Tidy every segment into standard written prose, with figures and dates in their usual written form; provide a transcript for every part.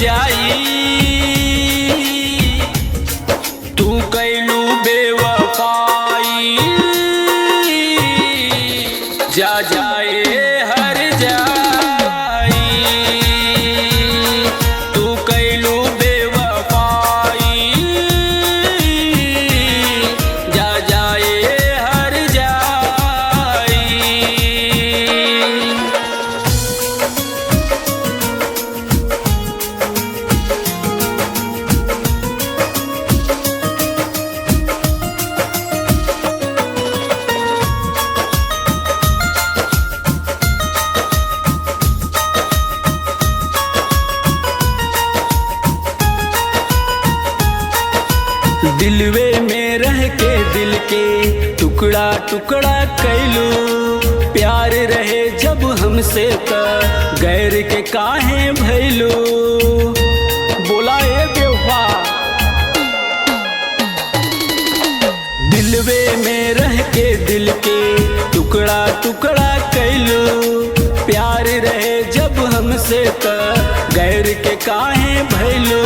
जाई। तू कैलू बेवफाई जा जाए हर जाई। तू कैलू बेवफाई जा जाए हर जाई। दिलवे में रह के दिल के टुकड़ा टुकड़ा कैलू। प्यार रहे जब हमसे त गैर के काहे भैलू। बोला ए बेवफा। दिलवे में रह के दिल के टुकड़ा टुकड़ा कैलू। प्यार रहे जब हमसे त गैर के काहे भैलू।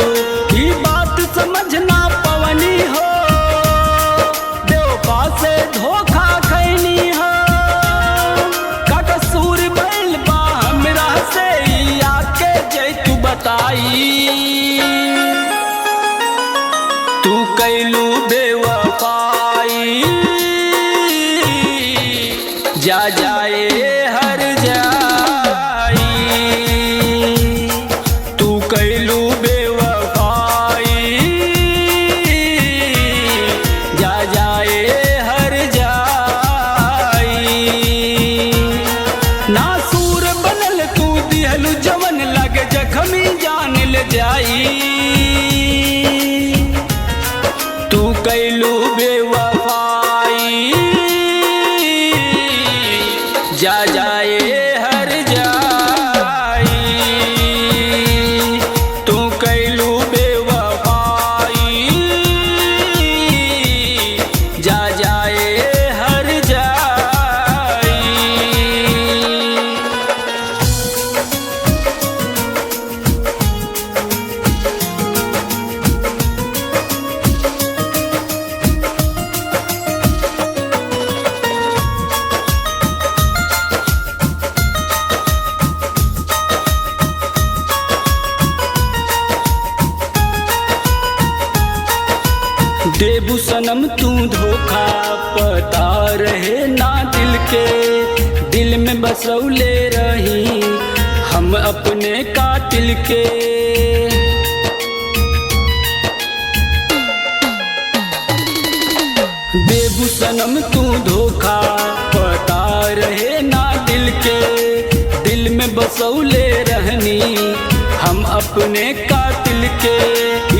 ई बात समझना पवनी हो, बेवफा से धोखा खैनी हो। का कसूर भइल बा हमरा से आके जै तू बताई। तू कैलू बेवफाई जा जाए हर जाई। तू कैलू बेवफाई जा जाए हर जाई। नासूर बनल तू दिहलू जवन लगे जखमी जान ले जाई। तू कैलू बेवफाई जा जाए हर जाई। तू कैलू बेवफाई जा जाए हर जाई। देबू सनम तू धोखा पता रहे ना दिल के। दिल में बसौले रही हम अपने कातिल के। देबू सनम तू धोखा पता रहे ना दिल के। दिल में बसौले रहनी हम अपने कातिल के।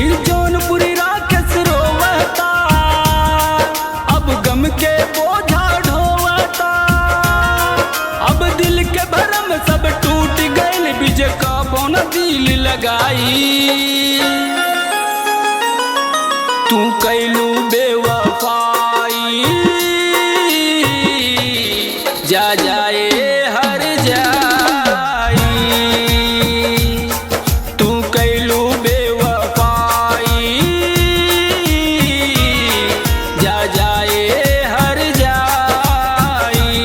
ई जौनपुरी राकेश रोवता अब गम के बोझा ढोवता। अब दिल के भरम सब टूट गइल बीज कबो न दिल लगाई। तू कैलू बेवफाई जा जाए हर जाई। तू कैलू बेवफाई जा जाए हर जाई।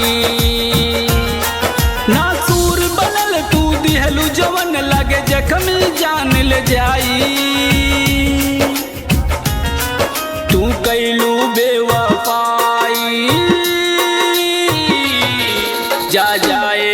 नासूर बनल तू दिहलू जवन लगे जखमी जान ले जाई। तू कैलू बेवफाई जा जाए